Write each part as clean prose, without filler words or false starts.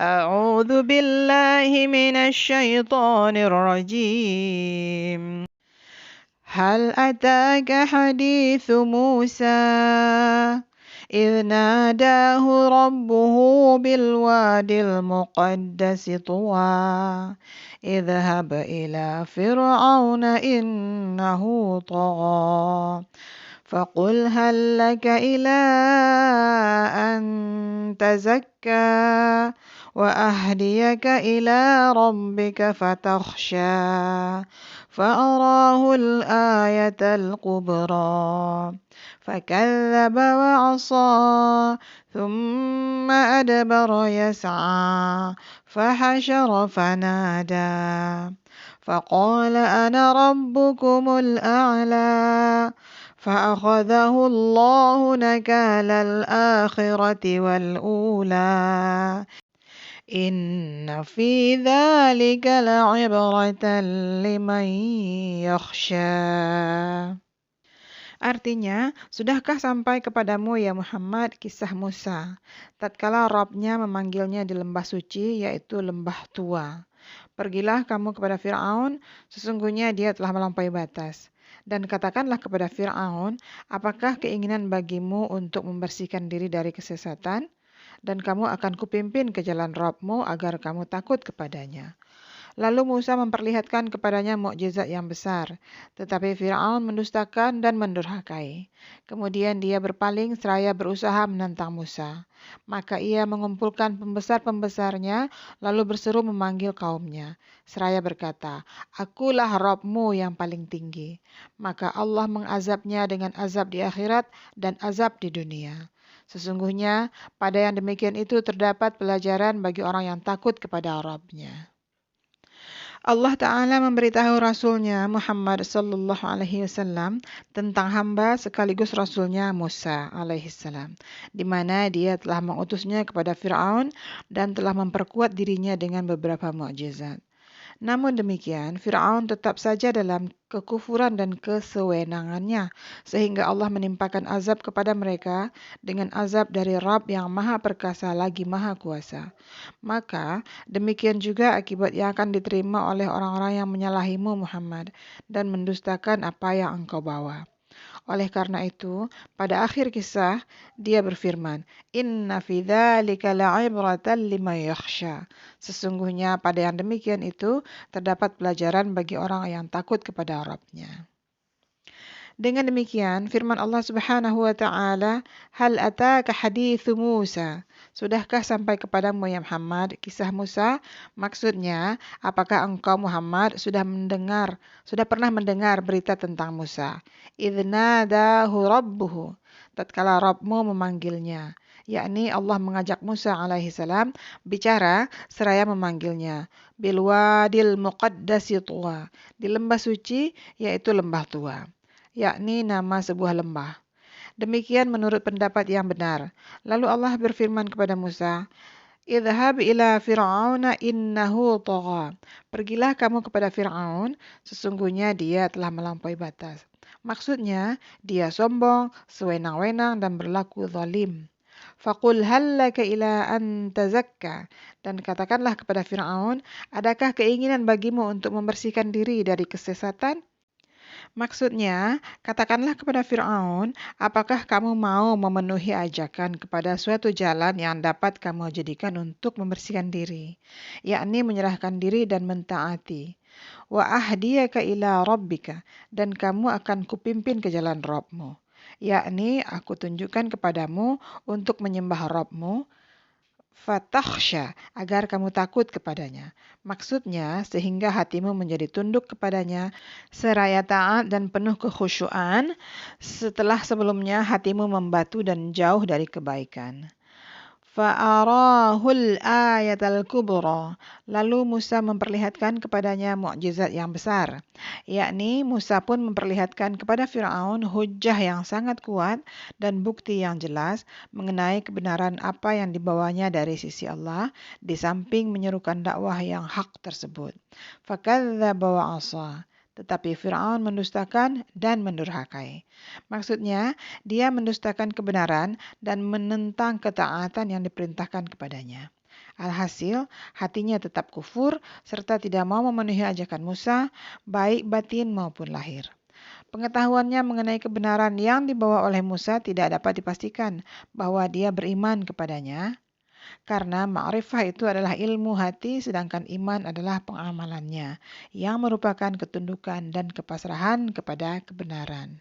أعوذ بالله من الشيطان الرجيم هل أتاك حديث موسى إذ ناداه ربه بالوادي المقدس طوى اذهب إلى فرعون إنه طغى فقل هل لك إلى أن تزكى وأهديك إلى ربك فتخشى فأراه الآية الكبرى فكذب وعصى ثم أدبر يسعى فحشر فنادى فقال أنا ربكم الأعلى فأخذه الله نكال الآخرة والأولى إن في ذلك لعبرة لمن يخشى. Artinya, sudahkah sampai kepadamu ya Muhammad kisah Musa, tatkala Rabb-Nya memanggilnya di lembah suci, yaitu lembah tua. Pergilah kamu kepada Fir'aun, sesungguhnya dia telah melampaui batas. Dan katakanlah kepada Fir'aun, apakah keinginan bagimu untuk membersihkan diri dari kesesatan? Dan kamu akan kupimpin ke jalan Rabb-Mu agar kamu takut kepadanya. Lalu Musa memperlihatkan kepadanya mukjizat yang besar, tetapi Fir'aun mendustakan dan mendurhakai. Kemudian dia berpaling seraya berusaha menentang Musa. Maka ia mengumpulkan pembesar-pembesarnya, lalu berseru memanggil kaumnya. Seraya berkata, Akulah Rabb-Mu yang paling tinggi. Maka Allah mengazabnya dengan azab di akhirat dan azab di dunia. Sesungguhnya pada yang demikian itu terdapat pelajaran bagi orang yang takut kepada Rabb-Nya. Allah Ta'ala memberitahu Rasulnya Muhammad Sallallahu Alaihi Wasallam tentang hamba sekaligus Rasulnya Musa Alaihi Salam, di mana dia telah mengutusnya kepada Fir'aun dan telah memperkuat dirinya dengan beberapa mukjizat. Namun demikian, Fir'aun tetap saja dalam kekufuran dan kesewenangannya, sehingga Allah menimpakan azab kepada mereka dengan azab dari Rabb yang maha perkasa lagi maha kuasa. Maka, demikian juga akibat yang akan diterima oleh orang-orang yang menyalahimu Muhammad dan mendustakan apa yang engkau bawa. Oleh karena itu, pada akhir kisah, dia berfirman, Inna fi dzalika la'ibratan liman yakhsha. Sesungguhnya pada yang demikian itu, terdapat pelajaran bagi orang yang takut kepada Rabb-Nya. Dengan demikian, firman Allah Subhanahu wa Ta'ala, Hal ataka hadithu Musa. Sudahkah sampai kepadamu ya Muhammad kisah Musa? Maksudnya, apakah engkau Muhammad sudah pernah mendengar berita tentang Musa? Idz nadahu rabbuhu. Tatkala Rabb-Mu memanggilnya, yakni Allah mengajak Musa alaihi salam bicara seraya memanggilnya bil wadil muqaddasi tuwa, di lembah suci yaitu lembah tua, yakni nama sebuah lembah. Demikian menurut pendapat yang benar. Lalu Allah berfirman kepada Musa, Idhhab ila Fir'auna innahu tagha. Pergilah kamu kepada Fir'aun, sesungguhnya dia telah melampaui batas. Maksudnya, dia sombong, sewenang-wenang dan berlaku zalim. Faqul hal laka ila an tazakka. Dan katakanlah kepada Fir'aun, adakah keinginan bagimu untuk membersihkan diri dari kesesatan? Maksudnya, katakanlah kepada Fir'aun, apakah kamu mau memenuhi ajakan kepada suatu jalan yang dapat kamu jadikan untuk membersihkan diri, yakni menyerahkan diri dan mentaati. Wa ahdiyaka ila rabbika, dan kamu akan kupimpin ke jalan Rabb-Mu, yakni aku tunjukkan kepadamu untuk menyembah Rabb-Mu, fatakhsha, agar kamu takut kepadanya. Maksudnya, sehingga hatimu menjadi tunduk kepadanya, seraya taat dan penuh kekhusyuan, setelah sebelumnya hatimu membatu dan jauh dari kebaikan. Fa'arahul ayatal kubra. Lalu Musa memperlihatkan kepadanya mukjizat yang besar. Yakni Musa pun memperlihatkan kepada Fir'aun hujjah yang sangat kuat dan bukti yang jelas mengenai kebenaran apa yang dibawanya dari sisi Allah, di samping menyerukan dakwah yang hak tersebut. Fakadzdzaba wa 'asa. Tetapi Fir'aun mendustakan dan mendurhakai. Maksudnya, dia mendustakan kebenaran dan menentang ketaatan yang diperintahkan kepadanya. Alhasil, hatinya tetap kufur serta tidak mau memenuhi ajakan Musa, baik batin maupun lahir. Pengetahuannya mengenai kebenaran yang dibawa oleh Musa tidak dapat dipastikan bahwa dia beriman kepadanya, karena ma'rifah itu adalah ilmu hati, sedangkan iman adalah pengamalannya, yang merupakan ketundukan dan kepasrahan kepada kebenaran.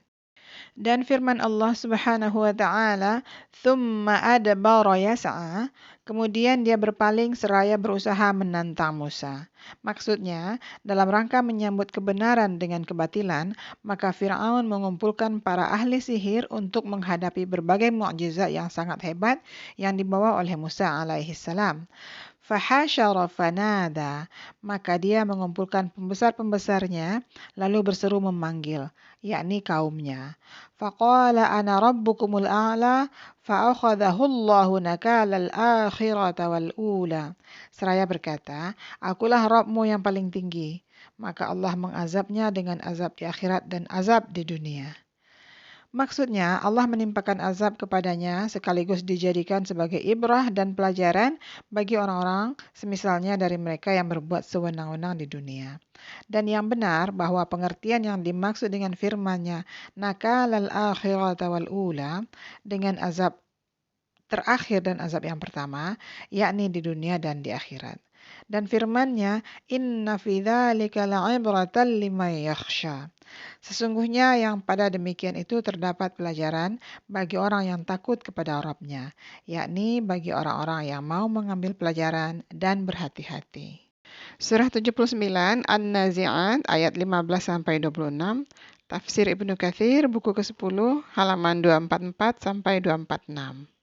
Dan firman Allah Subhanahu wa taala, "Tsumma adbara yas'a", kemudian dia berpaling seraya berusaha menantang Musa. Maksudnya, dalam rangka menyambut kebenaran dengan kebatilan, maka Firaun mengumpulkan para ahli sihir untuk menghadapi berbagai mukjizat yang sangat hebat yang dibawa oleh Musa alaihi salam. Fahasyara fanada, maka dia mengumpulkan pembesar-pembesarnya, lalu berseru memanggil, yakni kaumnya. Faqala ana rabbukumul a'la, fa'akhadahu Allahu nakalal akhirata wal ula. Seraya berkata, akulah Rabbmu yang paling tinggi. Maka Allah mengazabnya dengan azab di akhirat dan azab di dunia. Maksudnya, Allah menimpakan azab kepadanya sekaligus dijadikan sebagai ibrah dan pelajaran bagi orang-orang semisalnya dari mereka yang berbuat sewenang-wenang di dunia. Dan yang benar bahwa pengertian yang dimaksud dengan firman-Nya nakalal akhirata wal ula dengan azab terakhir dan azab yang pertama, yakni di dunia dan di akhirat. Dan firman-Nya, inna fi dzalika la'ibratan liman yakhsha. Sesungguhnya yang pada demikian itu terdapat pelajaran bagi orang yang takut kepada Rabb-Nya, yakni bagi orang-orang yang mau mengambil pelajaran dan berhati-hati. Surah 79 An-Nazi'at ayat 15-26, Tafsir Ibnu Katsir buku ke-10 halaman 244 sampai 246.